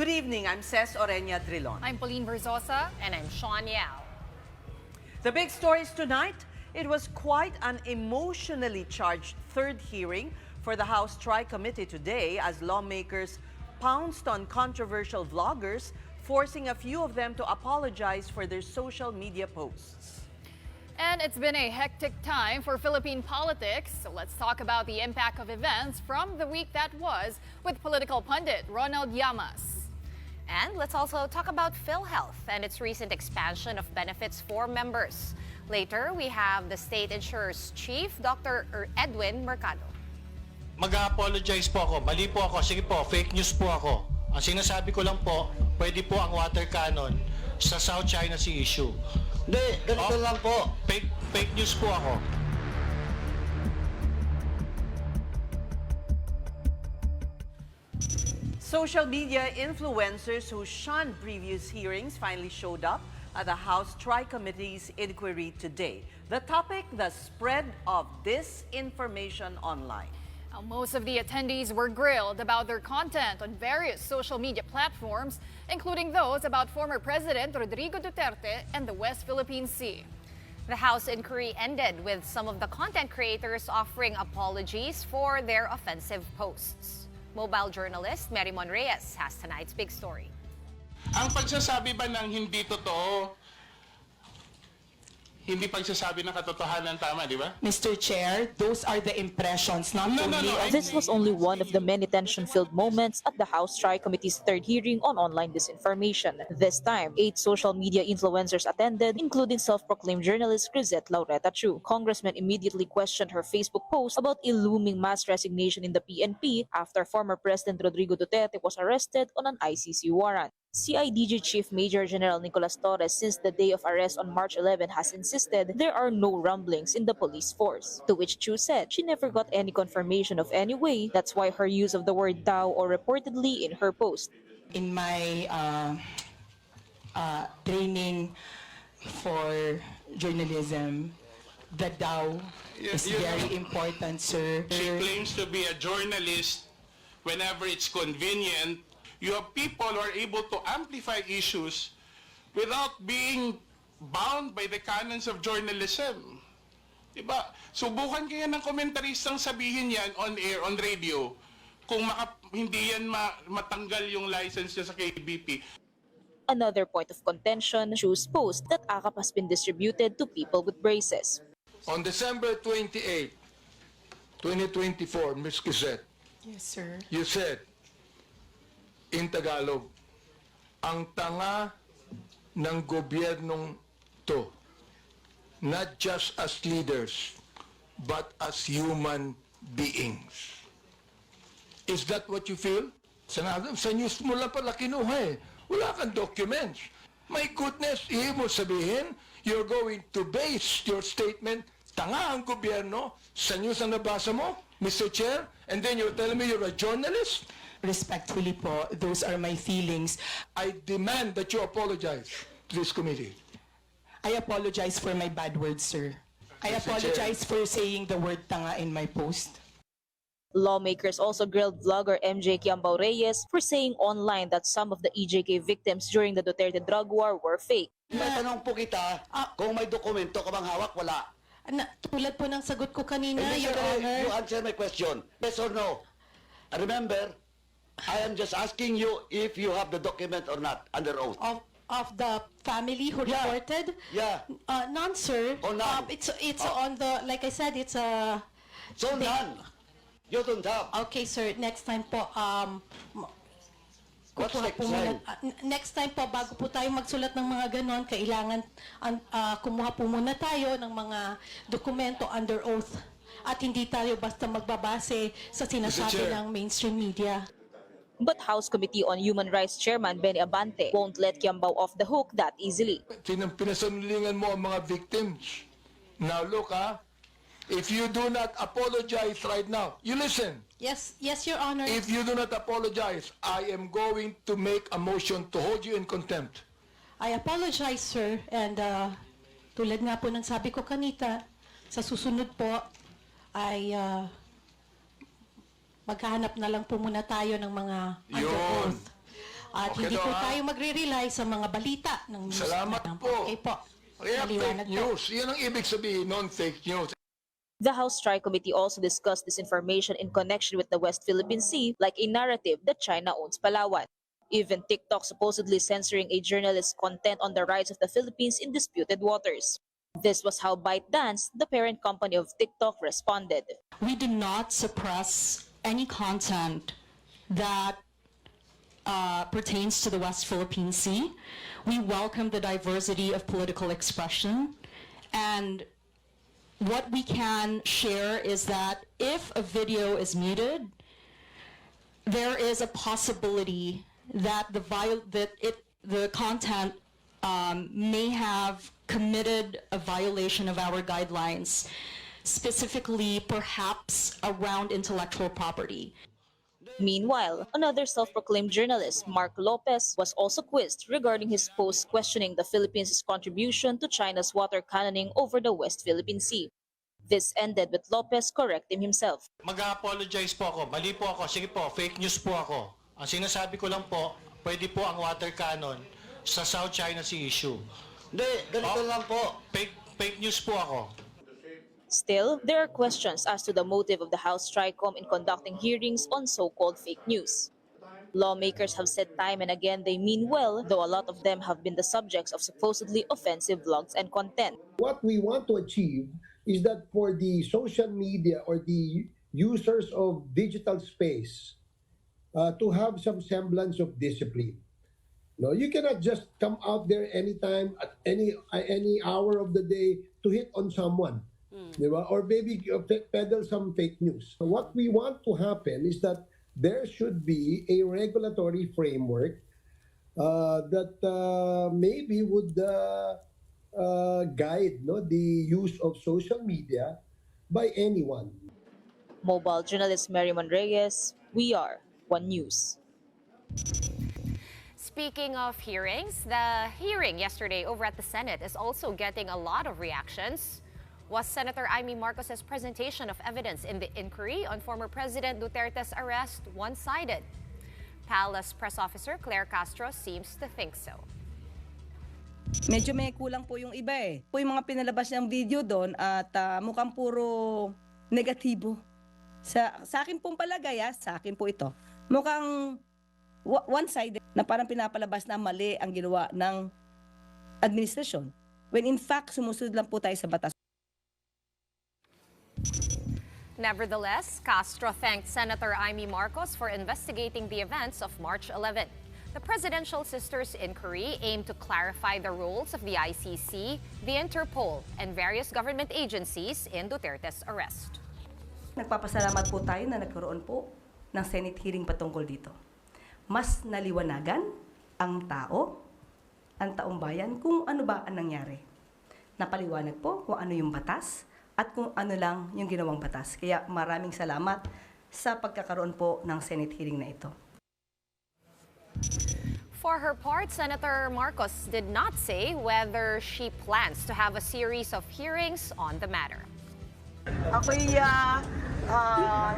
Good evening, I'm Ces Orenia Trilon. I'm Pauline Verzosa. And I'm Sean Yao. The big stories tonight, it was quite an emotionally charged third hearing for the House Tri-Committee today as lawmakers pounced on controversial vloggers, forcing a few of them to apologize for their social media posts. And it's been a hectic time for Philippine politics. So let's talk about the impact of events from the week that was with political pundit Ronald Llamas. And let's also talk about PhilHealth and its recent expansion of benefits for members. Later, we have the state insurer's chief, Dr. Edwin Mercado. Mag-apologize po ako. Mali po ako. Sige po, fake news po ako. Ang sinasabi ko lang po, pwede po ang water cannon sa South China Sea issue. Hindi, ganito lang po. Fake news po ako. Social media influencers who shunned previous hearings finally showed up at the House Tri-Committee's inquiry today. The topic, the spread of disinformation online. Now, most of the attendees were grilled about their content on various social media platforms, including those about former President Rodrigo Duterte and the West Philippine Sea. The House inquiry ended with some of the content creators offering apologies for their offensive posts. Mobile journalist Merimon Reyes has tonight's big story. Ang pagsasabi ba ng hindi totoo, hindi pagsasabi ng katotohanan, tama, di ba? Mr. Chair, those are the impressions, not No. only of This was only one of the many tension-filled moments at the House Tri-Committee's third hearing on online disinformation. This time, 8 social media influencers attended, including self-proclaimed journalist Crisette Laureta Chu. Congressman immediately questioned her Facebook post about a looming mass resignation in the PNP after former President Rodrigo Duterte was arrested on an ICC warrant. CIDG Chief Major General Nicolas Torres, since the day of arrest on March 11, has insisted there are no rumblings in the police force. To which Chu said she never got any confirmation of any way. That's why her use of the word "daw" or reportedly in her post. in my training for journalism, the DAO is You very know, important, sir. She claims to be a journalist whenever it's convenient. You have people who are able to amplify issues without being bound by the canons of journalism. Diba? Subukan kaya ng komentaristang sabihin yan on air, on radio, kung hindi yan matanggal yung license niya sa KBP. Another point of contention, Chu's post that AKAP has been distributed to people with braces. On December 28, 2024, Ms. Crisette, Yes, sir. you said, in Tagalog, ang tanga ng gobyernong to, not just as leaders, but as human beings. Is that what you feel? Sa news mo lang pala kinuha eh. Wala kang documents. My goodness, ibig mo sabihin, you're going to base your statement, tanga ang gobyerno, sa news na nabasa mo, Mr. Chair, and then you're telling me you're a journalist? Respectfully po, those are my feelings. I demand that you apologize to this committee. I apologize for my bad words, sir. I Mr. apologize for saying the word tanga in my post. Lawmakers also grilled vlogger MJ Kiambao Reyes for saying online that some of the EJK victims during the Duterte drug war were fake. May tanong po kita, kung may dokumento ka bang hawak, wala. Tulad po ng sagot ko kanina, Hindi, Your sir, Honor. you answer my question. Yes or no? Remember, I am just asking you if you have the document or not, under oath. Of the family who Yeah. reported? Yeah. None, sir. Oh, none. It's on the, like I said, it's a... So none. You don't have. Okay, sir. Next time po, What's kukuha next po time? next time po, bago po tayo magsulat ng mga ganon, kailangan kumuha po muna tayo ng mga dokumento under oath. At hindi tayo basta magbabase sa sinasabi Chair. ng mainstream media. But House Committee on Human Rights Chairman Benny Abante won't let Kiambao off the hook that easily. Pinasanulingan mo ang mga victims. Now look if you do not apologize right now, you listen. Yes, Your Honor. If you do not apologize, I am going to make a motion to hold you in contempt. I apologize, sir. And tulad nga po ng sabi ko kanita, sa susunod po ay maghahanap na lang po muna tayo ng mga under Yun. oath. At Okay hindi daw, po ha? tayo magre-rely sa mga balita ng news. Salamat lang. po. Okay po. Kaya Maliwanag fake po. news. Yan ang ibig sabihin, non-fake news. The House Tri-Committee also discussed disinformation in connection with the West Philippine Sea, like a narrative that China owns Palawan. Even TikTok supposedly censoring a journalist's content on the rights of the Philippines in disputed waters. This was how ByteDance, the parent company of TikTok, responded. We do not suppress any content that pertains to the West Philippine Sea. We welcome the diversity of political expression, and what we can share is that if a video is muted, there is a possibility that the content may have committed a violation of our guidelines, specifically perhaps around intellectual property. Meanwhile, another self-proclaimed journalist, Mark Lopez, was also quizzed regarding his post questioning the Philippines' contribution to China's water cannoning over the West Philippine Sea. This ended with Lopez correcting himself. Mag-apologize po ako. Mali po ako. Sige po, fake news po ako. Ang sinasabi ko lang po, pwede po ang water cannon sa South China Sea issue. Hindi, ganito lang po. Fake news po ako. Still, there are questions as to the motive of the House Tricom in conducting hearings on so-called fake news. Lawmakers have said time and again they mean well, though a lot of them have been the subjects of supposedly offensive vlogs and content. What we want to achieve is that for the social media or the users of digital space to have some semblance of discipline. No, you cannot just come out there anytime at any hour of the day to hit on someone. Diba? Or maybe peddle some fake news. What we want to happen is that there should be a regulatory framework that maybe would guide the use of social media by anyone. Mobile journalist Merriman Reyes, we are One News. Speaking of hearings, the hearing yesterday over at the Senate is also getting a lot of reactions. Was Senator Amy Marcos's presentation of evidence in the inquiry on former President Duterte's arrest one-sided? Palace Press Officer Claire Castro seems to think so. Medyo may kulang po yung iba eh. Po yung mga pinalabas niyang video doon at mukhang puro negatibo. Sa akin pong palagay, sa akin po ito, mukhang one-sided na parang pinapalabas na mali ang ginawa ng administrasyon. When in fact, sumusunod lang po tayo sa batas. Nevertheless, Castro thanked Senator Amy Marcos for investigating the events of March 11. The presidential sisters' inquiry aimed to clarify the roles of the ICC, the Interpol, and various government agencies in Duterte's arrest. Nagpapasalamat po tayo na nagkaroon po ng Senate hearing patungkol dito. Mas naliwanagan ang taong bayan kung ano ba ang nangyari. Napaliwanag po kung ano yung batas at kung ano lang yung ginawang batas. Kaya maraming salamat sa pagkakaroon po ng Senate hearing na ito. For her part, Senator Marcos did not say whether she plans to have a series of hearings on the matter. Ako'y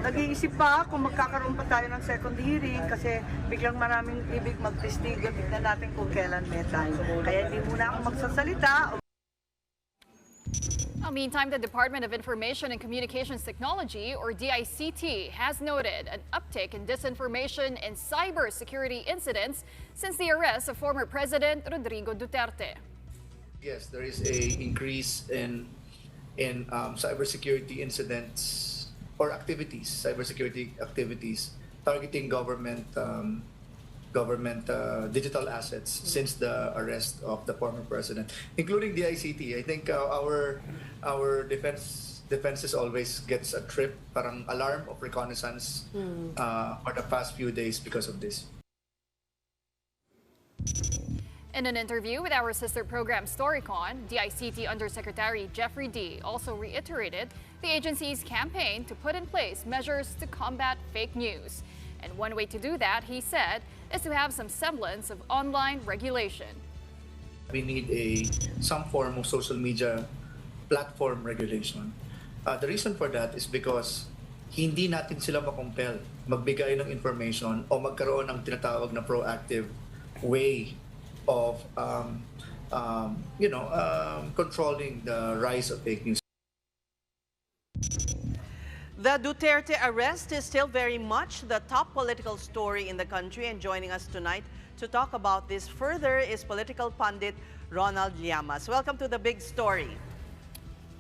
nag-iisip pa kung magkakaroon pa tayo ng second hearing kasi biglang maraming ibig magtestigo. Tignan natin kung kailan may time. Kaya hindi muna ako magsasalita. Meantime, the Department of Information and Communications Technology, or DICT, has noted an uptick in disinformation and cybersecurity incidents since the arrest of former President Rodrigo Duterte. Yes, there is an increase in cybersecurity incidents or activities, cybersecurity activities targeting government digital assets since the arrest of the former president, including the ICT. I think our defenses always gets a trip, parang alarm of reconnaissance for the past few days because of this. In an interview with our sister program Storycon, DICT Undersecretary Jeffrey D. also reiterated the agency's campaign to put in place measures to combat fake news. And one way to do that, he said, is to have some semblance of online regulation. We need some form of social media platform regulation. The reason for that is because hindi natin sila makompel magbigay ng information o magkaroon ng tinatawag na proactive way of controlling the rise of fake news. The Duterte arrest is still very much the top political story in the country, and joining us tonight to talk about this further is political pundit Ronald Llamas. Welcome to The Big Story.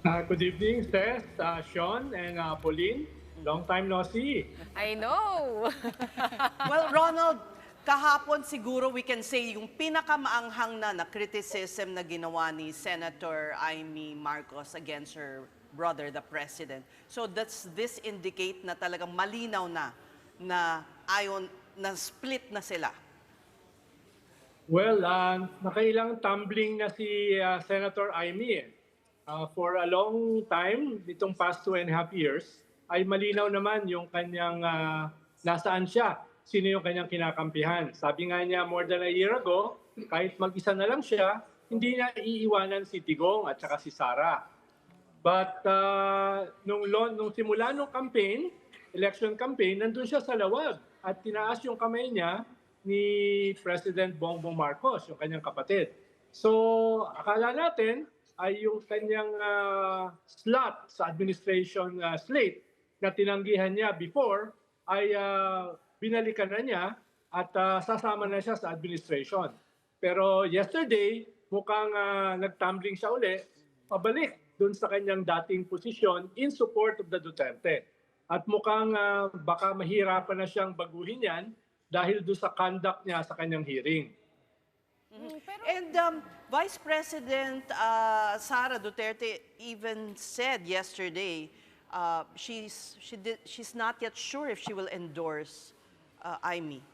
Good evening, Seth, Sean, and Pauline. Long time no see. I know. Well, Ronald, kahapon siguro we can say yung pinakamaanghang na criticism na ginawa ni Senator Amy Marcos against her brother, the president. So does this indicate na talagang malinaw na ayon na split na sila? Well, nakailang tumbling na si Senator Amy. For a long time, itong past 2.5 years, ay malinaw naman yung kanyang nasaan siya, sino yung kanyang kinakampihan. Sabi nga niya more than a year ago, kahit mag-isa na lang siya, hindi niya iiwanan si Digong at saka si Sara. But nung simula nung campaign, election campaign, nandun siya sa lawag at tinaas yung kamay niya ni President Bongbong Marcos, yung kanyang kapatid. So akala natin ay yung kanyang slot sa administration slate na tinanggihan niya before ay binalikan na niya at sasama na siya sa administration. Pero yesterday, mukhang nagtumbling siya uli, pabalik dun sa kanyang dating posisyon in support of the Duterte. At mukhang baka mahirapan na siyang baguhin yan dahil doon sa conduct niya sa kanyang hearing. And Vice President Sara Duterte even said yesterday she's not yet sure if she will endorse Amy.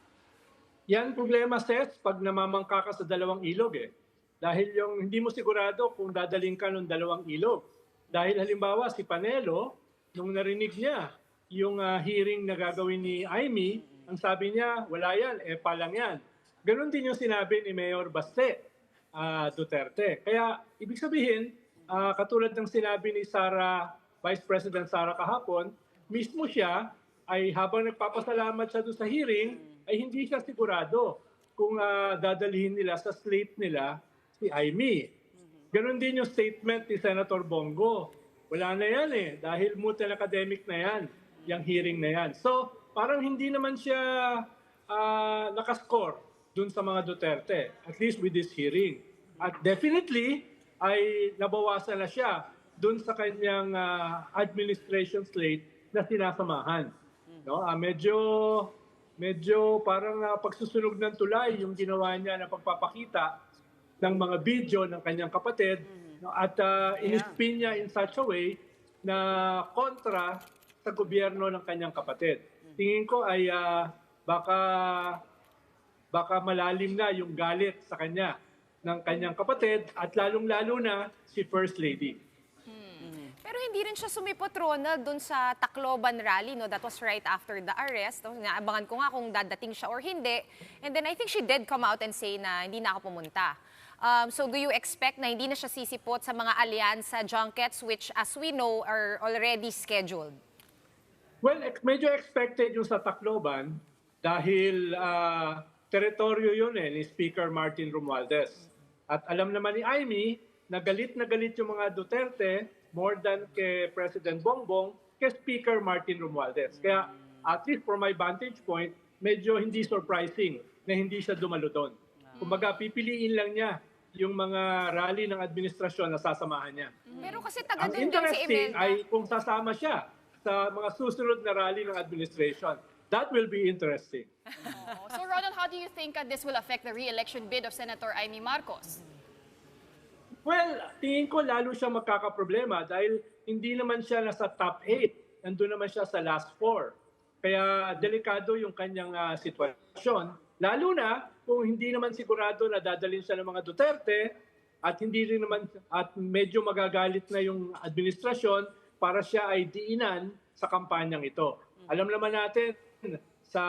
Yan problema, Seth, pag namamangka ka sa dalawang ilog eh. Dahil yung hindi mo sigurado kung dadaling ka ng dalawang ilog. Dahil halimbawa si Panelo, nung narinig niya yung hearing na gagawin ni Amy, ang sabi niya, wala yan, pa lang yan. Ganon din yung sinabi ni Mayor Baste Duterte. Kaya ibig sabihin, katulad ng sinabi ni Vice President Sara kahapon, mismo siya ay habang nagpapasalamat siya doon sa hearing, ay hindi siya sigurado kung dadalhin nila sa slate nila si Amy. Ganon din yung statement ni Senator Bongo. Wala na yan dahil moot and academic na yan, yung hearing na yan. So parang hindi naman siya nakascore dun sa mga Duterte, at least with this hearing. At definitely, ay nabawasan na siya dun sa kanyang administration slate na sinasamahan. No? Medyo parang pagsusunog ng tulay yung ginawa niya na pagpapakita ng mga video ng kanyang kapatid, no? At in-spin niya in such a way na kontra sa gobyerno ng kanyang kapatid. Tingin ko ay baka malalim na yung galit sa kanya ng kanyang kapatid at lalong-lalo na si First Lady. Pero hindi rin siya sumipot, Ronald, dun sa Tacloban rally, no? That was right after the arrest. No? Naabangan ko nga kung dadating siya or hindi. And then I think she did come out and say na hindi na ako pumunta. So do you expect na hindi na siya sisipot sa mga alyansa junkets which as we know are already scheduled? Well, medyo expected yung sa Tacloban dahil teritoryo yun ni Speaker Martin Romualdez. At alam naman ni Amy na galit yung mga Duterte more than kay President Bongbong kay Speaker Martin Romualdez. Kaya at least from my vantage point, medyo hindi surprising na hindi siya dumalo doon. Kumbaga pipiliin lang niya yung mga rally ng administrasyon na sasamahan niya. Pero kasi taga Ang din si interesting Imelda. ay kung sasama siya sa mga susunod na rally ng administration. That will be interesting. So Ronald, how do you think this will affect the re-election bid of Senator Amy Marcos? Well, tingin ko lalo siya magkakaproblema dahil hindi naman siya nasa top 8. Nandun naman siya sa last 4. Kaya delikado yung kanyang sitwasyon. Lalo na kung hindi naman sigurado na dadalhin siya ng mga Duterte at hindi rin naman at medyo magagalit na yung administrasyon para siya ay diinan sa kampanyang ito. Alam naman natin sa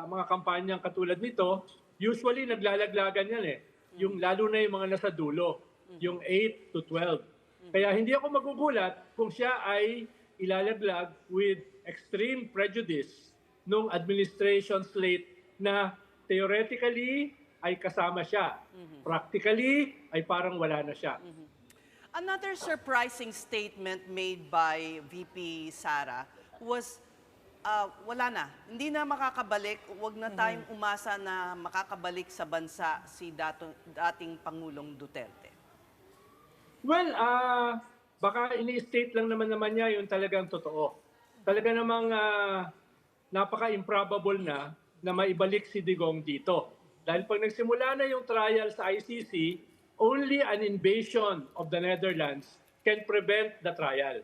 mga kampanyang katulad nito, usually naglalaglagan yan Yung lalo na yung mga nasa dulo, yung 8 to 12. Kaya hindi ako magugulat kung siya ay ilalaglag with extreme prejudice nung administration slate na theoretically ay kasama siya. Practically ay parang wala na siya. Another surprising statement made by VP Sara was wala na. Hindi na makakabalik. Huwag na tayong umasa na makakabalik sa bansa si dating Pangulong Duterte. Well, baka ini-state lang naman niya yung talagang totoo. Talaga namang napaka-improbable na maibalik si Digong dito. Dahil pag nagsimula na yung trial sa ICC, only an invasion of the Netherlands can prevent the trial.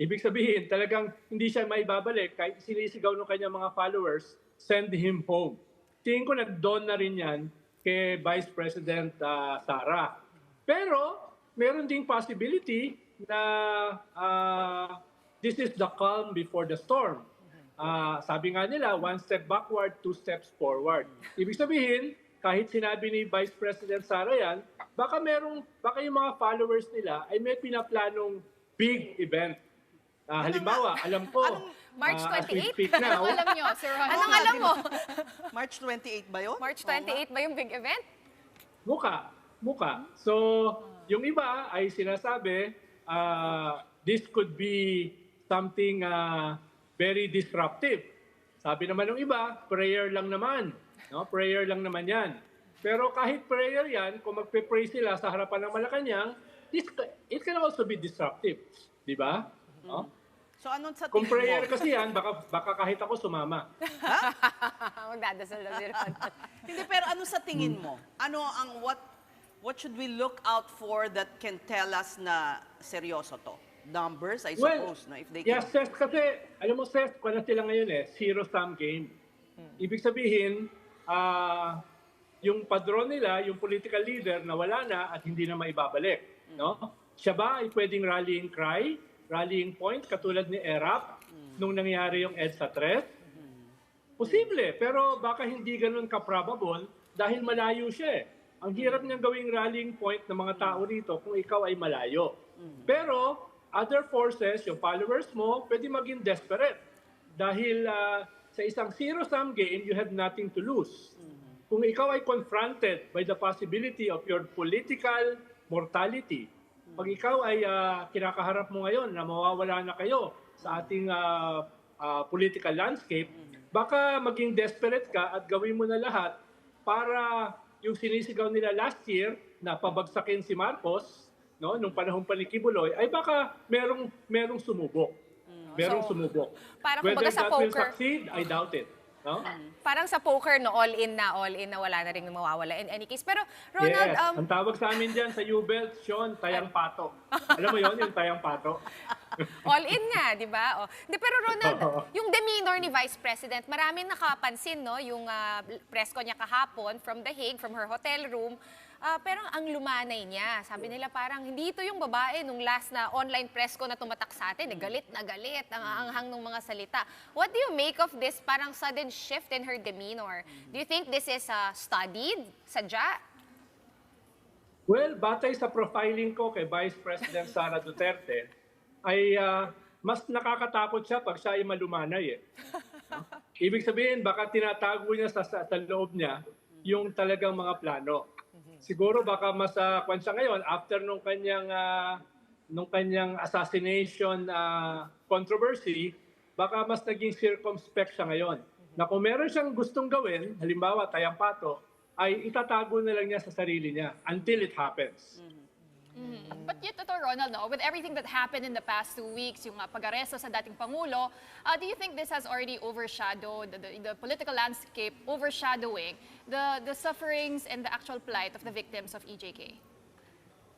Ibig sabihin, talagang hindi siya maibabalik kahit sinisigaw ng kanyang mga followers, send him home. Tingin ko nag-dawn na rin yan kay Vice President Sara. Pero meron ding possibility na this is the calm before the storm. Sabi nga nila, one step backward, two steps forward. Ibig sabihin, kahit sinabi ni Vice President Sara yan, baka yung mga followers nila ay may pinaplanong big event. Halimbawa, alam ko, March 28? Anong alam nyo, Sir Ron? Anong alam mo? March 28 ba yun? March 28 ba yung big event? Muka. So, yung iba ay sinasabi, this could be something very disruptive. Sabi naman ng iba, prayer lang naman. No? Prayer lang naman yan. Pero kahit prayer yan, kung magpe-pray sila sa harapan ng Malacanang, it can also be disruptive. Di ba? No? So anong sa Kung tingin prayer mo? kasi yan, baka kahit ako sumama. Magdadasal na si Ron. Hindi, pero ano sa tingin mo? Ano ang what should we look out for that can tell us na seryoso to? Numbers, I suppose, no? If they can... Yes, Ses, kasi, alam mo, Ses, kung sila ngayon zero-sum game. Ibig sabihin, yung padron nila, yung political leader na wala na at hindi na maibabalik. No? Siya ba ay pwedeng rallying cry, rallying point, katulad ni ERAP, nung nangyari yung EDSA 3? Posible, pero baka hindi ganun ka-probable dahil malayo siya. Ang hirap niyang gawing rallying point ng mga tao rito kung ikaw ay malayo. Pero, other forces, yung followers mo, pwede maging desperate. Dahil sa isang zero-sum game, you have nothing to lose. Kung ikaw ay confronted by the possibility of your political mortality, pag ikaw ay kinakaharap mo ngayon na mawawala na kayo sa ating political landscape, baka maging desperate ka at gawin mo na lahat para yung sinisigaw nila last year na pabagsakin si Marcos, no, nung panahon pa ni Kibuloy, ay baka merong sumubok. Merong sumubok. Parang Whether kumbaga sa that will poker. succeed, I doubt it. No? Parang sa poker, no, all in na wala na rin mawawala in any case. Pero Ronald, Yes, ang tawag sa amin dyan sa U-Belt, Sean, tayang pato. Alam mo yon, yung tayang pato? all in nga, di ba? Pero Ronald, yung demeanor ni Vice President, maraming nakapansin, no, yung press ko niya kahapon from The Hague, from her hotel room. Pero ang lumanay niya, sabi nila parang hindi ito yung babae nung last na online press ko na tumatak sa atin. Galit na galit, ang anghang ng mga salita. What do you make of this parang sudden shift in her demeanor? Do you think this is studied, sadya? Well, batay sa profiling ko kay Vice President Sara Duterte, ay mas nakakatakot siya pag siya ay malumanay. Ibig sabihin, baka tinatago niya sa loob niya yung talagang mga plano. Siguro baka mas kwan siya ngayon after nung kanyang assassination controversy, baka mas naging circumspect siya ngayon. Na kung meron siyang gustong gawin, halimbawa tayang pato, ay itatago na lang niya sa sarili niya until it happens. But yet, Ronald, no, with everything that happened in the past 2 weeks, yung pag-aresto sa dating Pangulo, do you think this has already overshadowed the political landscape, overshadowing the sufferings and the actual plight of the victims of EJK?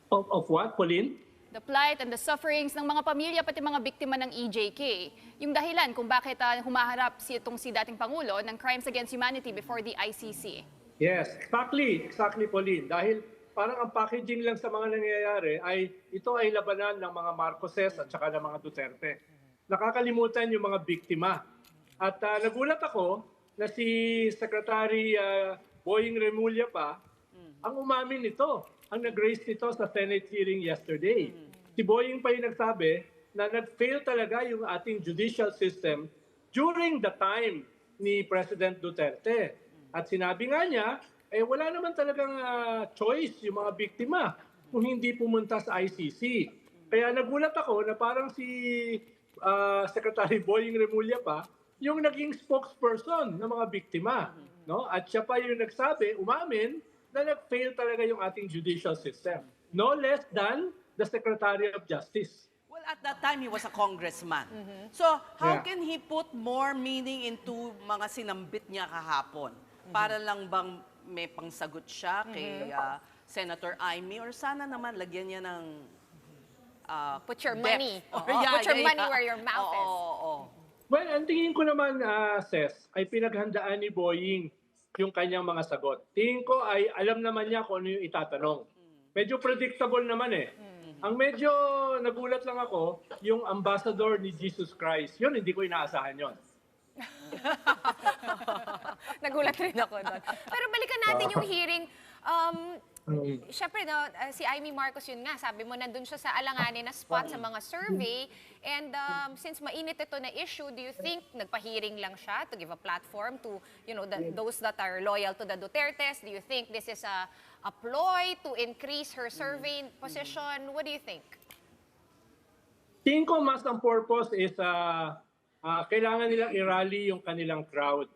Of what, Pauline? The plight and the sufferings ng mga pamilya, pati mga biktima ng EJK. Yung dahilan kung bakit humaharap si dating Pangulo ng crimes against humanity before the ICC. Yes, exactly, Pauline. Dahil parang ang packaging lang sa mga nangyayari ay ito ay labanan ng mga Marcoses at saka ng mga Duterte. Nakakalimutan yung mga biktima. At nagulat ako na si Secretary Boying Remulla pa ang umamin nito, ang nag-raise nito sa Senate hearing yesterday. Si Boying pa yung nagsabi na nag-fail talaga yung ating judicial system during the time ni President Duterte. At sinabi nga niya, wala naman talagang choice yung mga biktima kung hindi pumunta sa ICC. Kaya nagulat ako na parang si Secretary Boying Remulla pa, yung naging spokesperson ng mga biktima. No? At siya pa yung nagsabi, umamin, na nag-fail talaga yung ating judicial system. No less than the Secretary of Justice. Well, at that time, he was a congressman. So, how can he put more meaning into mga sinambit niya kahapon? Para lang bang may pangsagot siya kay Senator Amy? Or sana naman lagyan niya ng Put your depth. money. Or, Put your money where your mouth is. Well, ang tingin ko naman, Ses, ay pinaghandaan ni Boying yung kanyang mga sagot. Tingin ko ay alam naman niya kung ano yung itatanong. Medyo predictable naman eh. Ang medyo nagulat lang ako, yung ambassador ni Jesus Christ. Yun, hindi ko inaasahan yun. Nagulat rin ako doon. Pero balikan natin yung hearing. Siyempre, no, si Amy Marcos yun nga, sabi mo, nandun siya sa alanganin na spot sa mga survey. And since mainit ito na issue, do you think nagpa-hearing lang siya to give a platform to, you know, those that are loyal to the Dutertes? Do you think this is a ploy to increase her survey position? What do you think? Tingin ko mas ang purpose is kailangan nilang i-rally yung kanilang crowd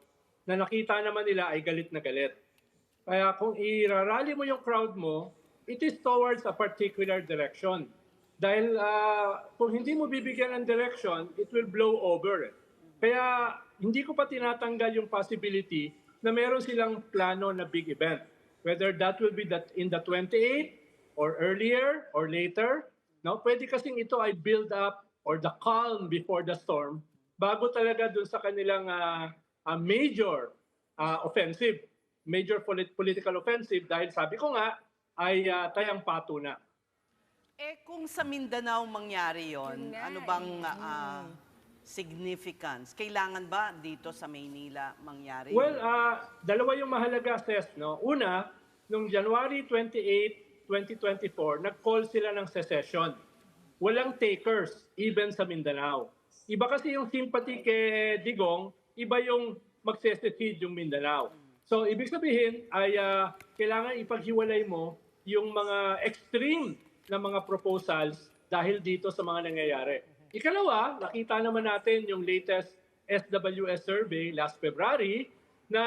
na nakita naman nila ay galit na galit. Kaya kung i-rally mo yung crowd mo, it is towards a particular direction. Dahil kung hindi mo bibigyan ng direction, it will blow over. Kaya hindi ko pa tinatanggal yung possibility na meron silang plano na big event. Whether that will be in the 28th or earlier or later. No? Pwede kasing ito ay build up or the calm before the storm bago talaga dun sa kanilang major offensive. Major political offensive dahil sabi ko nga ay tayang pato na. Kung sa Mindanao mangyari yon, ano bang significance? Kailangan ba dito sa Maynila mangyari? Well, dalawa yung mahalaga, Ses. No? Una, noong January 28, 2024, nag-call sila ng secession. Walang takers, even sa Mindanao. Iba kasi yung sympathy kay Digong, iba yung magsesecede yung Mindanao. So, ibig sabihin ay kailangan ipaghiwalay mo yung mga extreme na mga proposals dahil dito sa mga nangyayari. Ikalawa, nakita naman natin yung latest SWS survey last February na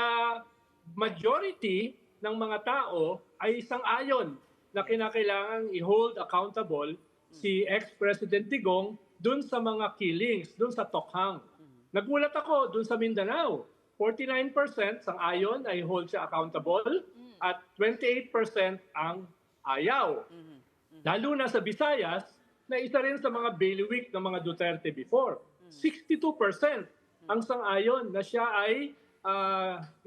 majority ng mga tao ay isang-ayon na kinakailangan i-hold accountable si ex-President Digong dun sa mga killings, dun sa Tokhang. Nagulat ako dun sa Mindanao. 49% sang-ayon ay hold siya accountable at 28% ang ayaw. Lalo na sa Visayas, na isa rin sa mga bailiwick ng mga Duterte before. 62% ang sang-ayon na siya ay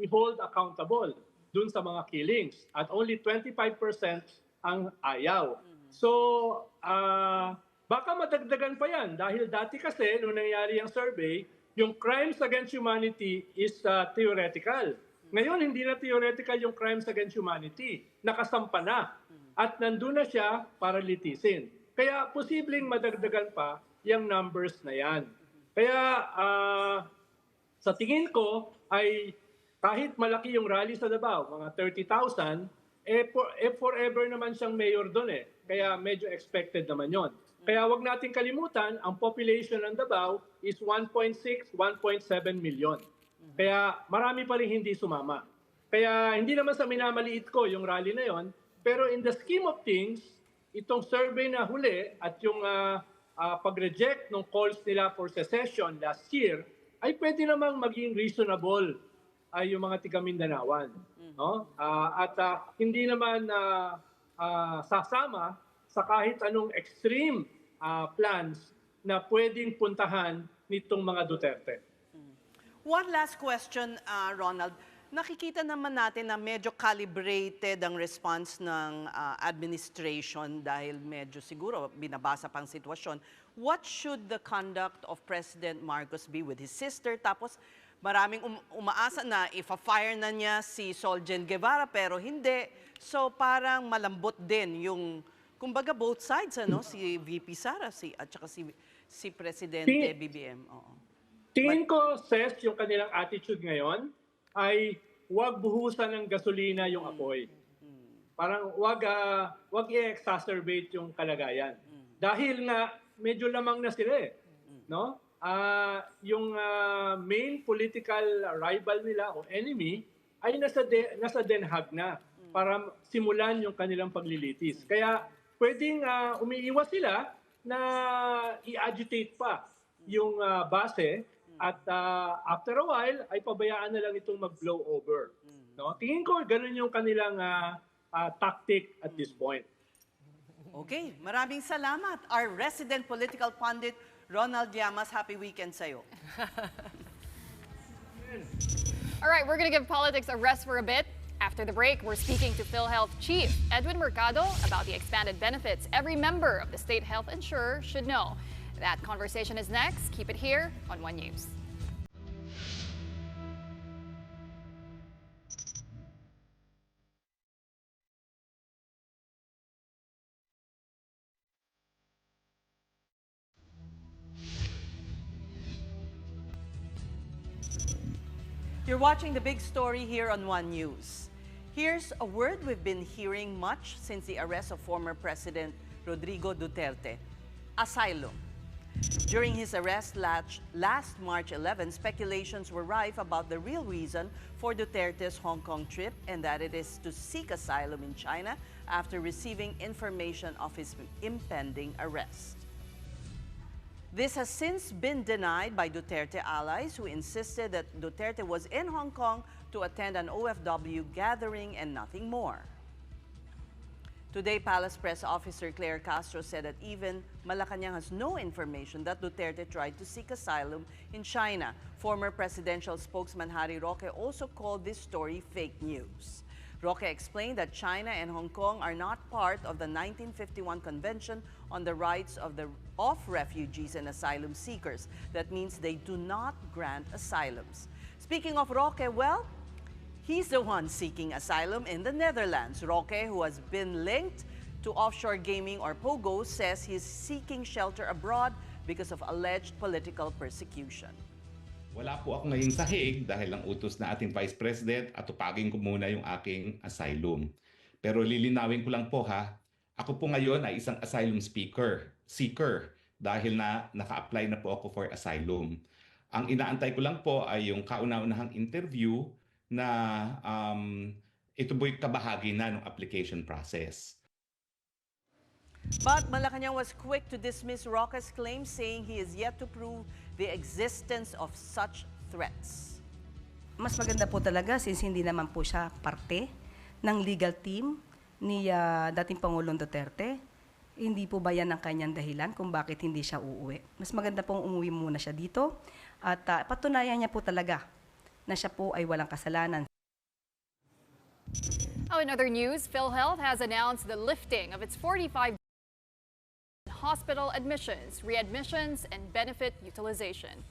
i-hold accountable dun sa mga killings at only 25% ang ayaw. So, baka madagdagan pa yan dahil dati kasi nung nangyari ang survey, yung crimes against humanity is theoretical. Ngayon, hindi na theoretical yung crimes against humanity. Nakasampa na. At nandun na siya para litisin. Kaya posibleng madagdagan pa yung numbers na yan. Kaya sa tingin ko ay kahit malaki yung rally sa Davao, mga 30,000, forever naman siyang mayor doon eh. Kaya medyo expected naman yon. Kaya wag natin kalimutan, ang population ng Davao is 1.6, 1.7 million. Kaya marami pa rin hindi sumama. Kaya hindi naman sa minamaliit ko yung rally na yon, pero in the scheme of things, itong survey na huli at yung pag-reject ng calls nila for secession last year, ay pwede namang maging reasonable ay yung mga tiga-Mindanaoan. No? At hindi naman sasama sa kahit anong extreme plans na pwedeng puntahan nitong mga Duterte. One last question, Ronald. Nakikita naman natin na medyo calibrated ang response ng administration dahil medyo siguro binabasa pang sitwasyon. What should the conduct of President Marcos be with his sister? Tapos maraming umaasa na ifa-fire na niya si Soljen Guevara pero hindi. So parang malambot din yung kumbaga both sides, ano, si VP Sara at saka si si Presidente BBM. Oo. Tingin ko, Ses, yung kanilang attitude ngayon ay huwag buhusan ng gasolina yung apoy. Parang wag i-exacerbate yung kalagayan. Dahil nga medyo lamang na sila no? Yung main political rival nila o enemy ay nasa Den Haag na para simulan yung kanilang paglilitis. Kaya pwedeng umiiwas sila na i-agitate pa yung base at after a while ay pabayaan na lang itong mag-blow over. No? Tingin ko ganun yung kanilang tactic at this point. Okay, maraming salamat. Our resident political pundit, Ronald Llamas, happy weekend sa'yo. All right, we're going to give politics a rest for a bit. After the break, we're speaking to PhilHealth Chief Edwin Mercado about the expanded benefits every member of the state health insurer should know. That conversation is next. Keep it here on One News. You're watching the big story here on One News. Here's a word we've been hearing much since the arrest of former President Rodrigo Duterte: asylum. During his arrest last March 11, speculations were rife about the real reason for Duterte's Hong Kong trip, and that it is to seek asylum in China after receiving information of his impending arrest. This has since been denied by Duterte allies, who insisted that Duterte was in Hong Kong to attend an OFW gathering and nothing more. Today, Palace Press Officer Claire Castro said that even Malacanang has no information that Duterte tried to seek asylum in China. Former presidential spokesman Harry Roque also called this story fake news. Roque explained that China and Hong Kong are not part of the 1951 Convention on the Rights of Refugees and Asylum Seekers. That means they do not grant asylums. Speaking of Roque, well, he's the one seeking asylum in the Netherlands. Roque, who has been linked to offshore gaming or POGO, says he's seeking shelter abroad because of alleged political persecution. Wala po ako ngayon sa Hague dahil ang utos na ating Vice President at tupagin ko muna yung aking asylum. Pero lilinawin ko lang po ha, ako po ngayon ay isang asylum seeker dahil na naka-apply na po ako for asylum. Ang inaantay ko lang po ay yung kauna-unahang interview na ito po'y kabahagi na ng application process. But Malacanang was quick to dismiss Roque's claims, saying he is yet to prove the existence of such threats. Mas maganda po talaga since hindi naman po siya parte ng legal team ni dating Pangulong Duterte. Hindi po ba yan ang kanyang dahilan kung bakit hindi siya uuwi? Mas maganda pong umuwi muna siya dito at patunayan niya po talaga na siya po ay walang kasalanan. Oh, in other news, PhilHealth has announced the lifting of its 45 hospital admissions, readmissions, and benefit utilization.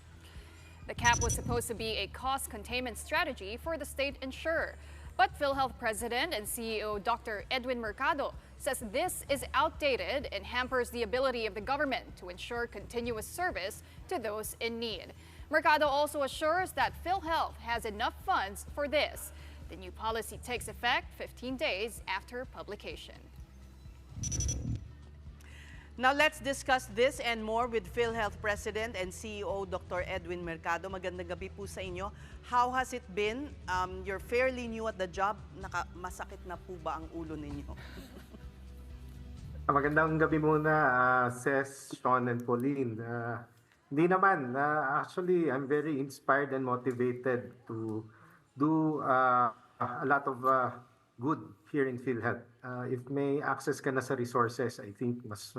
The cap was supposed to be a cost containment strategy for the state insurer. But PhilHealth President and CEO Dr. Edwin Mercado says this is outdated and hampers the ability of the government to ensure continuous service to those in need. Mercado also assures that PhilHealth has enough funds for this. The new policy takes effect 15 days after publication. Now let's discuss this and more with PhilHealth President and CEO Dr. Edwin Mercado. Magandang gabi po sa inyo. How has it been? You're fairly new at the job. Masakit na po ba ang ulo ninyo? Magandang gabi muna, Ses, Sean, and Pauline. Hindi naman. Actually, I'm very inspired and motivated to do a lot of good here in PhilHealth. If may access ka na sa resources, I think mas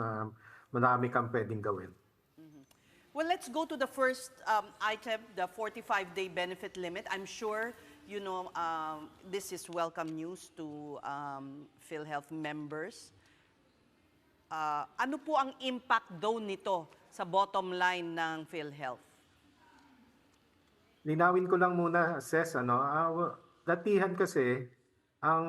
marami kang pwedeng gawin. Well, let's go to the first item, the 45-day benefit limit. I'm sure, you know, this is welcome news to PhilHealth members. Ano po ang impact daw nito sa bottom line ng PhilHealth? Linawin ko lang muna, Ses, datihan kasi ang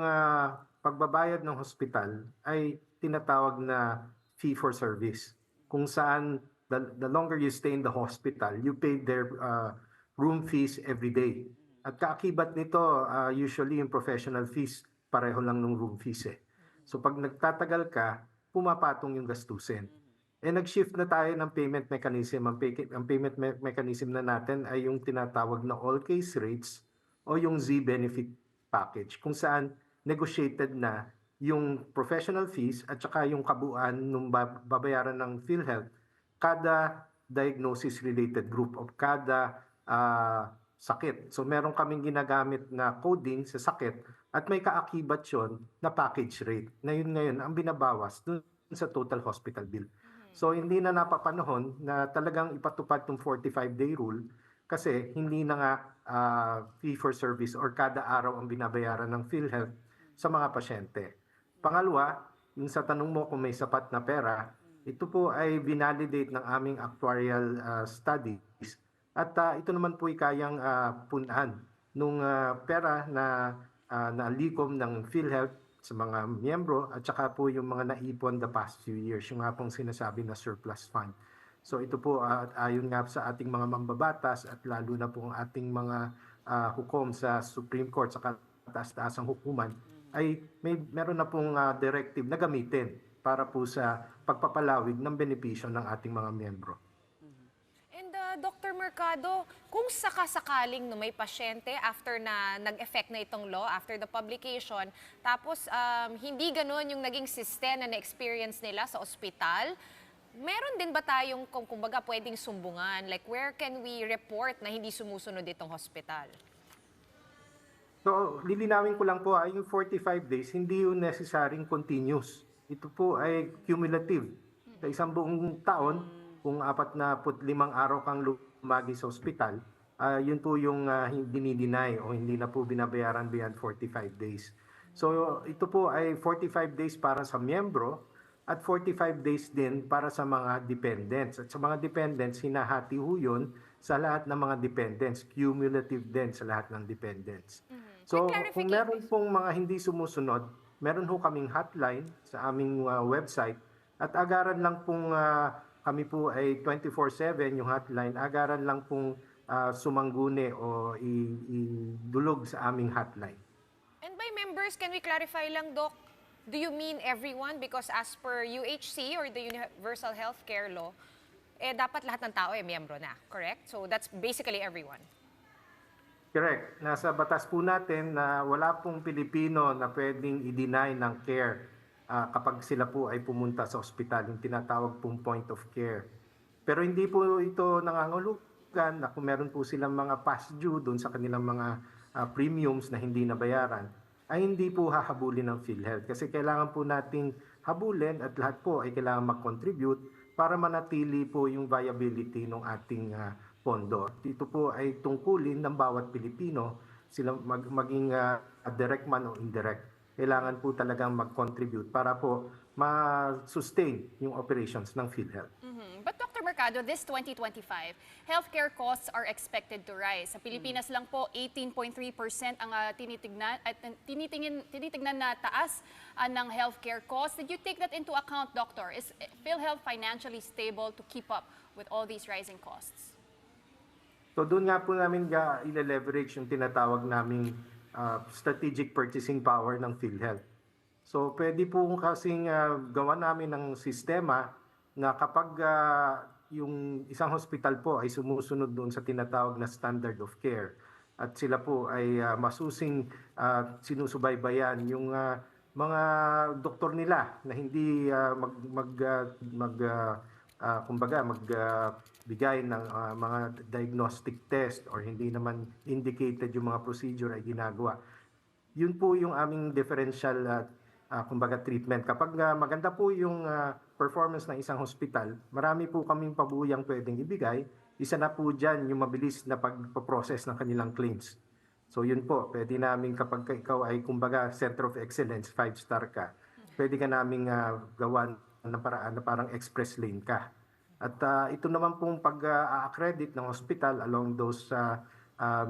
pagbabayad ng hospital ay tinatawag na fee for service, kung saan the longer you stay in the hospital, you pay their room fees every day. At kaakibat nito, usually yung professional fees, pareho lang ng room fees eh. So pag nagtatagal ka, pumapatong yung gastusin. Nag-shift na tayo ng payment mechanism. Ang payment mechanism na natin ay yung tinatawag na all-case rates o yung Z-benefit package, kung saan negotiated na yung professional fees at saka yung kabuuan ng babayaran ng PhilHealth kada diagnosis-related group of kada sakit. So meron kaming ginagamit na coding sa sakit at may kaakibat yun na package rate na yun ngayon ang binabawas dun sa total hospital bill. So hindi na napapanahon na talagang ipatupad tong 45-day rule kasi hindi na nga fee for service or kada araw ang binabayaran ng PhilHealth sa mga pasyente. Pangalawa, yung sa tanong mo kung may sapat na pera, ito po ay binalidate ng aming actuarial studies. At ito naman po ay kayang punan nung pera na nalikom ng PhilHealth sa mga miyembro at saka po yung mga naipon the past few years, yung nga pong sinasabi na surplus fund. So ito po ayon nga sa ating mga mambabatas at lalo na po ang ating mga hukom sa Supreme Court sa kataas-taasang hukuman ay meron na pong directive na gamitin para po sa pagpapalawig ng benepisyo ng ating mga miyembro. Dr. Mercado, kung sakasakaling no, may pasyente after na nag-effect na itong law, after the publication, tapos hindi ganun yung naging system na na-experience nila sa ospital, meron din ba tayong, kumbaga, pwedeng sumbungan? Like, where can we report na hindi sumusunod itong hospital? So, lilinawin ko lang po, yung 45 days, hindi yung necessaryong continuous. Ito po ay cumulative. Sa isang buong taon, kung 45 araw kang lumagi sa ospital, yun po yung dinideny o hindi na po binabayaran beyond 45 days. So ito po ay 45 days para sa miyembro at 45 days din para sa mga dependents. At sa mga dependents, hinahati ho yun sa lahat ng mga dependents, cumulative din sa lahat ng dependents. So kung meron pong mga hindi sumusunod, meron ho kaming hotline sa aming website at agaran lang pong kami po ay 24/7 yung hotline. Agaran lang pong sumangguni o idulog sa aming hotline. And by members, can we clarify lang, Doc? Do you mean everyone? Because as per UHC or the Universal Healthcare Law, dapat lahat ng tao ay miyembro na, correct? So that's basically everyone. Correct. Nasa batas po natin na wala pong Pilipino na pwedeng i-deny ng care kapag sila po ay pumunta sa ospital, yung tinatawag pong point of care. Pero hindi po ito nangangahulugan na kung meron po silang mga past due doon sa kanilang mga premiums na hindi nabayaran, ay hindi po hahabulin ng PhilHealth. Kasi kailangan po nating habulin at lahat po ay kailangan mag-contribute para manatili po yung viability ng ating pondo. Ito po ay tungkulin ng bawat Pilipino, sila maging direct man o indirect. Kailangan po talagang mag-contribute para po ma-sustain yung operations ng PhilHealth. But Dr. Mercado, this 2025, healthcare costs are expected to rise. Sa Pilipinas lang po, 18.3% ang tinitingnan na taas ng healthcare costs. Did you take that into account, Doctor? Is PhilHealth financially stable to keep up with all these rising costs? So doon nga po namin i-leverage yung tinatawag naming strategic purchasing power ng PhilHealth. So pwede po kasing gawa namin ng sistema na kapag yung isang hospital po ay sumusunod doon sa tinatawag na standard of care at sila po ay masusing sinusubaybayan yung mga doktor nila na hindi magbigay ng mga diagnostic test or hindi naman indicated yung mga procedure ay ginagawa. Yun po yung aming differential treatment. Kapag maganda po yung performance ng isang hospital, marami po kaming pabuyang pwedeng ibigay. Isa na po dyan yung mabilis na pagpaprocess ng kanilang claims. So yun po, pwede namin kapag ikaw ay Center of Excellence, 5-star ka, pwede ka namin gawan na paraan na parang express lane ka. At ito naman pong pag-accredit ng hospital along those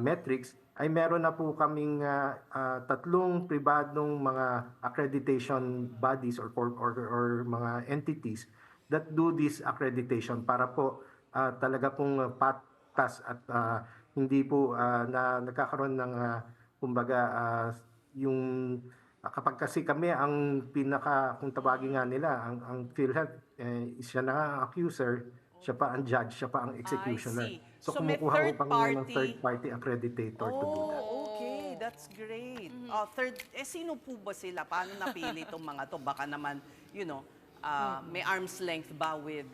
metrics ay meron na po kaming 3 pribadong mga accreditation bodies or mga entities that do this accreditation para po talaga pong patas at hindi po na nagkakaroon ng kumbaga yung kapag kasi kami ang kung tawagin nga nila ang PhilHealth siya na ang accuser, siya pa ang judge, siya pa ang executioner. I see. So So may kumukuha third po kami ng party- third party accreditator to do that. Okay, that's great. Sino po ba sila? Paano napili itong mga to? Baka naman, may arm's length ba with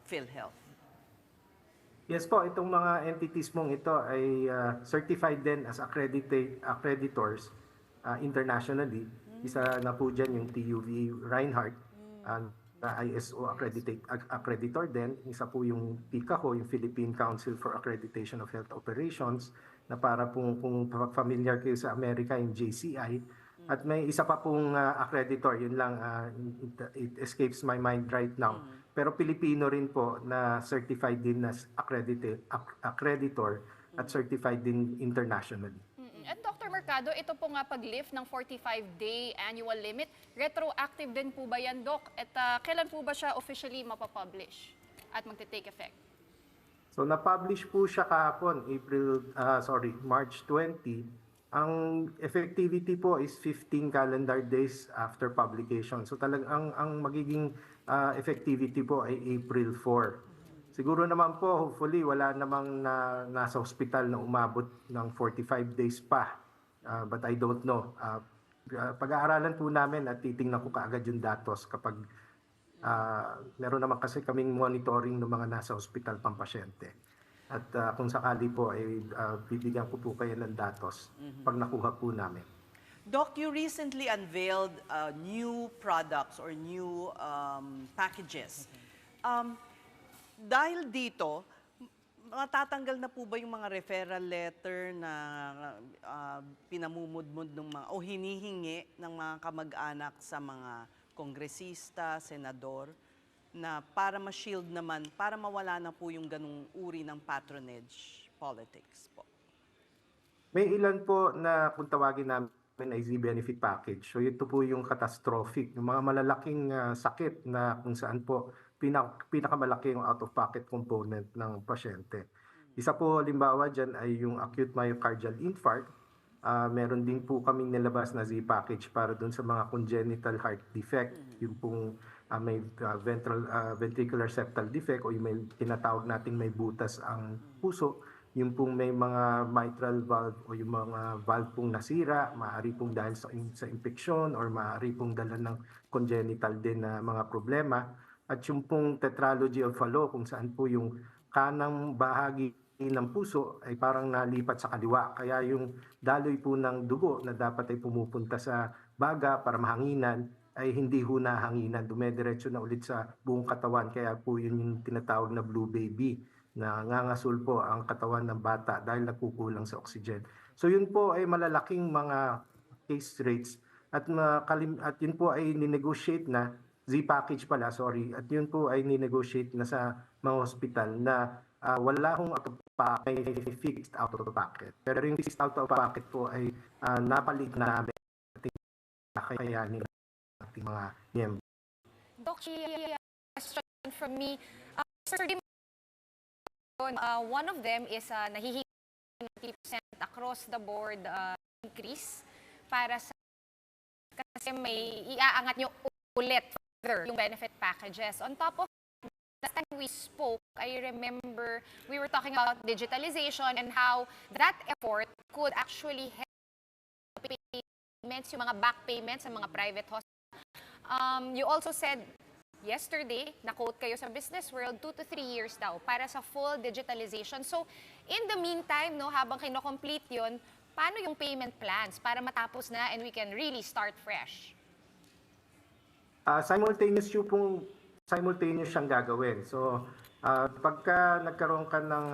PhilHealth? Yes po, itong mga entities mong ito ay certified din as accreditors internationally. Isa na po dyan yung TUV Reinhardt, na ISO accreditor din. Isa po yung PICAHO, yung Philippine Council for Accreditation of Health Operations, na para kung familiar kayo sa Amerika, yung JCI. At may isa pa pong accreditor, yun lang, it escapes my mind right now. Pero Pilipino rin po na certified din as accreditor at certified din internationally. At Dr. Mercado, ito po nga pag-lift ng 45-day annual limit, retroactive din po ba yan, Doc? At kailan po ba siya officially mapapublish at magte-take effect? So na-publish po siya kahapon, March 20. Ang effectivity po is 15 calendar days after publication. So talagang ang magiging effectivity po ay April 4. Siguro naman po, hopefully, wala namang nasa hospital na umabot ng 45 days pa. But I don't know. Pag-aaralan po namin at titingnan ko kaagad yung datos kapag meron naman kasi kaming monitoring ng mga nasa hospital pang pasyente. At kung sakali po, ay bibigyan ko po kayo ng datos pag nakuha po namin. Doc, you recently unveiled new products or new packages. Dahil dito, matatanggal na po ba yung mga referral letter na pinamumudmud ng mga o hinihingi ng mga kamag-anak sa mga kongresista, senador, na para ma-shield naman, para mawala na po yung ganung uri ng patronage politics po? May ilan po na kung tawagin namin ay Z-benefit package. So ito po yung catastrophic, yung mga malalaking sakit na kung saan po pinakamalaki yung out-of-pocket component ng pasyente. Isa po halimbawa dyan ay yung acute myocardial infarct. Meron din po kaming nilabas na Z-package para dun sa mga congenital heart defect, yung pong may ventricular septal defect o yung may tinatawag nating may butas ang puso, yung pong may mga mitral valve o yung mga valve pong nasira, maaari pong dahil sa infeksyon or maaari pong dala ng congenital din na mga problema. At yung pong tetralogy of Fallot, kung saan po yung kanang bahagi ng puso ay parang nalipat sa kaliwa. Kaya yung daloy po ng dugo na dapat ay pumupunta sa baga para mahanginan ay hindi ho nahanginan. Dumediretso na ulit sa buong katawan. Kaya po yun yung tinatawag na blue baby, na ngangasul po ang katawan ng bata dahil nagkukulang sa oxygen. So yun po ay malalaking mga case rates at yun po ay ninegotiate na Z-package pala, sorry. At yun po ay ninegotiate na sa mga hospital na wala hong may fixed out-of-pocket. Pero yung fixed out-of-pocket po ay napalit na namin ating kakayanin ng ating mga miyembro. Doc, question from me. Sir, one of them is nahihingi 90% across the board increase para sa kasi may iaangat nyo ulit yung benefit packages. On top of last time we spoke, I remember we were talking about digitalization and how that effort could actually help payments, yung mga back payments sa mga private hospitals. You also said yesterday, na-quote kayo sa Business World, 2 to 3 years daw para sa full digitalization. So, in the meantime, habang kino-complete yun, paano yung payment plans para matapos na and we can really start fresh? Simultaneous siyang gagawin. So, pagka nagkaroon ka ng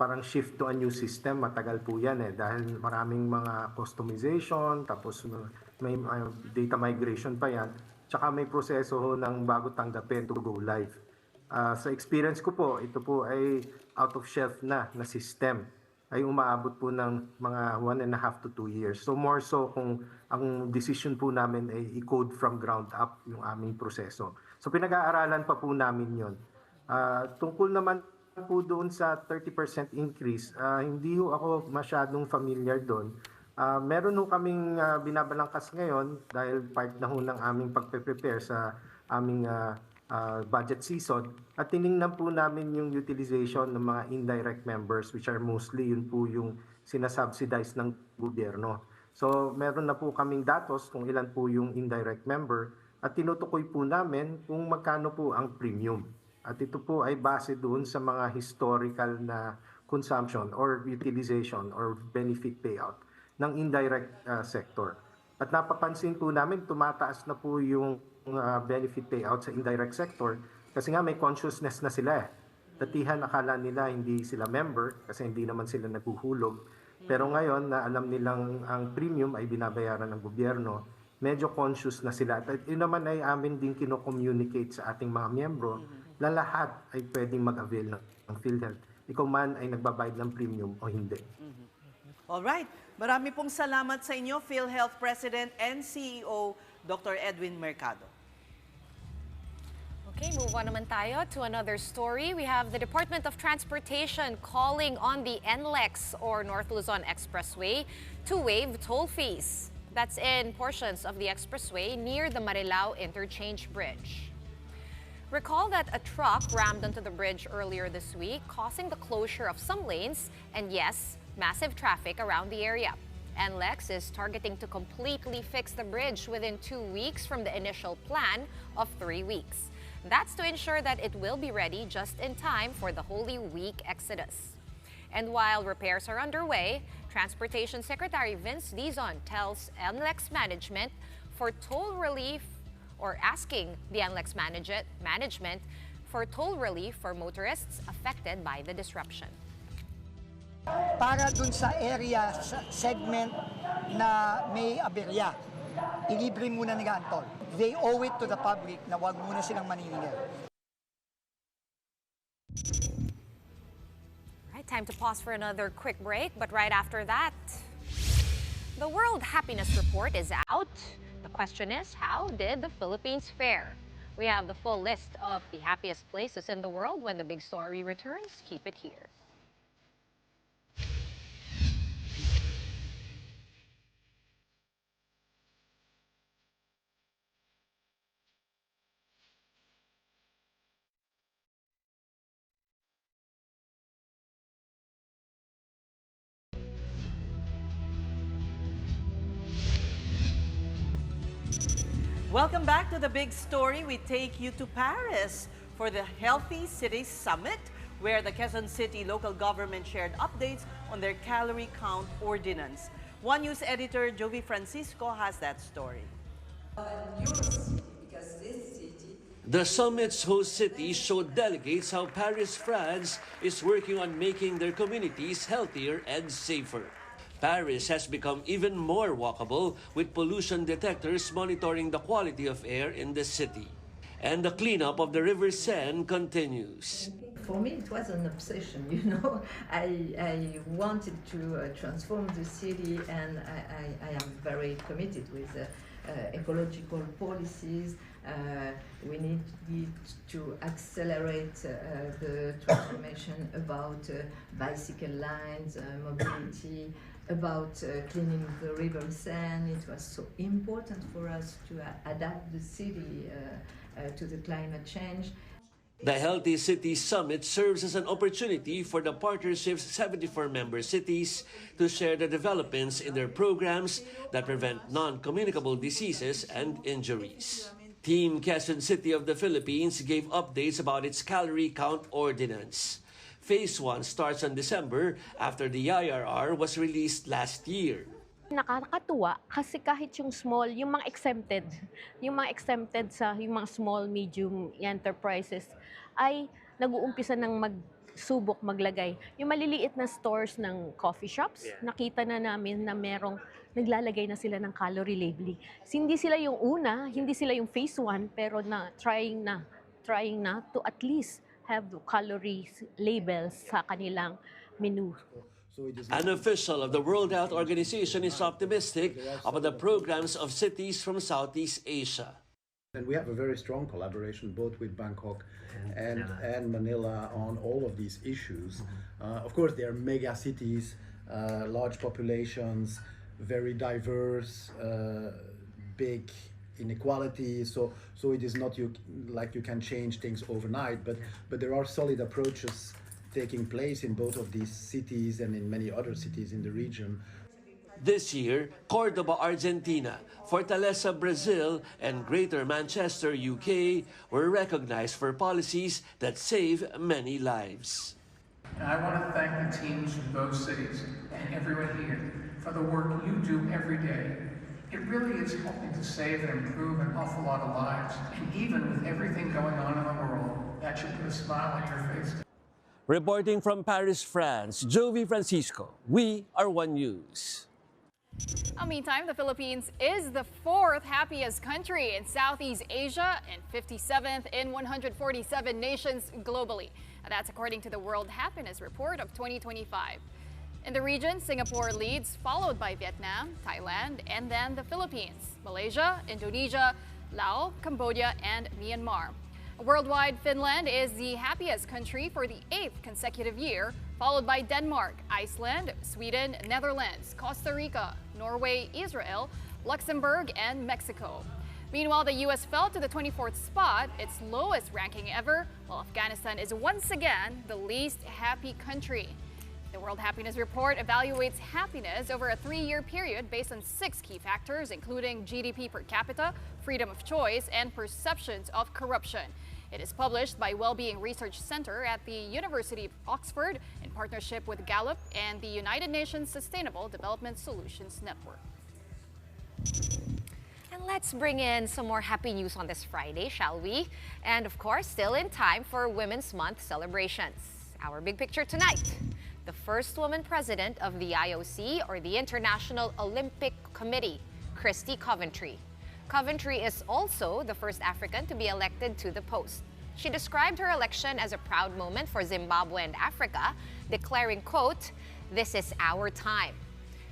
parang shift to a new system, matagal po yan dahil maraming mga customization, tapos may data migration pa yan, tsaka may proseso ng bago tanggapin to go live. Sa experience ko po, ito po ay out-of-shelf na system. ay umaabot po ng mga 1.5 to 2 years. So more so kung ang decision po namin ay i-code from ground up yung aming proseso. So pinag-aaralan pa po namin yon. Tungkol naman po doon sa 30% increase, hindi ho ako masyadong familiar doon. Meron ho kaming binabalangkas ngayon dahil part na ho ng aming pagpe-prepare sa aming budget season at tiningnan po namin yung utilization ng mga indirect members which are mostly yun po yung sinasubsidize ng gobyerno. So meron na po kaming datos kung ilan po yung indirect member at tinutukoy po namin kung magkano po ang premium. At ito po ay base doon sa mga historical na consumption or utilization or benefit payout ng indirect sector. At napapansin po namin tumataas na po yung benefit payout sa indirect sector kasi nga may consciousness na sila. Datihan akala nila hindi sila member kasi hindi naman sila naghuhulog. Pero ngayon na alam nilang ang premium ay binabayaran ng gobyerno, medyo conscious na sila. At yun naman ay amin din kino-communicate sa ating mga miyembro na lahat ay pwedeng mag-avail ng PhilHealth. Ikaw man ay nagbabayad ng premium o hindi. Alright, marami pong salamat sa inyo, PhilHealth President and CEO, Dr. Edwin Mercado. Okay, move on naman tayo to another story. We have the Department of Transportation calling on the NLEX or North Luzon Expressway to waive toll fees. That's in portions of the expressway near the Marilao Interchange Bridge. Recall that a truck rammed onto the bridge earlier this week, causing the closure of some lanes and, yes, massive traffic around the area. NLEX is targeting to completely fix the bridge within 2 weeks from the initial plan of 3 weeks. That's to ensure that it will be ready just in time for the Holy Week exodus. And while repairs are underway, Transportation Secretary Vince Dizon tells NLEX management for toll relief or asking the NLEX management for toll relief for motorists affected by the disruption. Para dun sa area segment na may aberya, ilibre muna nila ang toll. They owe it to the public na wag muna silang maniningil. Right, time to pause for another quick break, but right after that, the World Happiness Report is out. The question is, how did the Philippines fare? We have the full list of the happiest places in the world when the big story returns. Keep it here. Welcome back to The Big Story. We take you to Paris for the Healthy Cities Summit, where the Quezon City local government shared updates on their calorie count ordinance. One News editor Jovi Francisco has that story. The summit's host city showed delegates how Paris, France is working on making their communities healthier and safer. Paris has become even more walkable with pollution detectors monitoring the quality of air in the city. And the cleanup of the River Seine continues. For me, it was an obsession, you know. I wanted to transform the city, and I am very committed with ecological policies. We need to accelerate the transformation about bicycle lines, mobility, about cleaning the River Seine. It was so important for us to adapt the city to the climate change. The Healthy Cities Summit serves as an opportunity for the partnership's 74 member cities to share the developments in their programs that prevent non-communicable diseases and injuries. Team Quezon City of the Philippines gave updates about its calorie count ordinance. Phase 1 starts on December after the IRR was released last year. Nakakatuwa kasi kahit yung small, yung mga exempted sa yung mga small, medium enterprises ay nag-uumpisa ng magsubok maglagay. Yung maliliit na stores ng coffee shops, nakita na namin na merong naglalagay na sila ng calorie labeling. Hindi sila yung una, hindi sila yung phase 1, pero trying na to at least have calories labels sa kanilang menu. An official of the World Health Organization is optimistic about the programs of cities from Southeast Asia. And we have a very strong collaboration both with Bangkok and Manila on all of these issues. Of course, they are mega cities, large populations, very diverse, big inequality. So it is not like you can change things overnight, but there are solid approaches taking place in both of these cities and in many other cities in the region. This year, Cordoba, Argentina, Fortaleza, Brazil, and Greater Manchester, UK were recognized for policies that save many lives. And I want to thank the teams from those cities and everyone here for the work you do every day. It really is helping to save and improve an awful lot of lives. And even with everything going on in the world, that should put a smile on your face. Reporting from Paris, France, Jovi Francisco, we are One News. Meantime, the Philippines is the 4th happiest country in Southeast Asia and 57th in 147 nations globally. That's according to the World Happiness Report of 2025. In the region, Singapore leads, followed by Vietnam, Thailand, and then the Philippines, Malaysia, Indonesia, Laos, Cambodia, and Myanmar. Worldwide, Finland is the happiest country for the 8th consecutive year, followed by Denmark, Iceland, Sweden, Netherlands, Costa Rica, Norway, Israel, Luxembourg, and Mexico. Meanwhile, the U.S. fell to the 24th spot, its lowest ranking ever, while Afghanistan is once again the least happy country. The World Happiness Report evaluates happiness over a 3-year period based on 6 key factors, including GDP per capita, freedom of choice, and perceptions of corruption. It is published by Wellbeing Research Center at the University of Oxford in partnership with Gallup and the United Nations Sustainable Development Solutions Network. And let's bring in some more happy news on this Friday, shall we? And of course, still in time for Women's Month celebrations. Our big picture tonight. The first woman president of the IOC, or the International Olympic Committee, Christy Coventry. Coventry is also the first African to be elected to the post. She described her election as a proud moment for Zimbabwe and Africa, declaring, quote, "This is our time."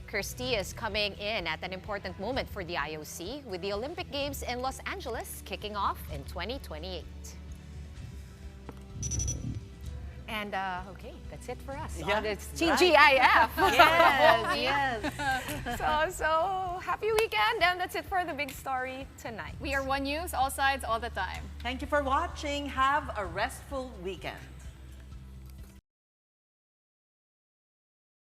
Christy is coming in at an important moment for the IOC, with the Olympic Games in Los Angeles kicking off in 2028. And okay, that's it for us. Yeah, It's right. TGIF. Yes, yes. So happy weekend, and that's it for the big story tonight. We are One News, all sides, all the time. Thank you for watching. Have a restful weekend.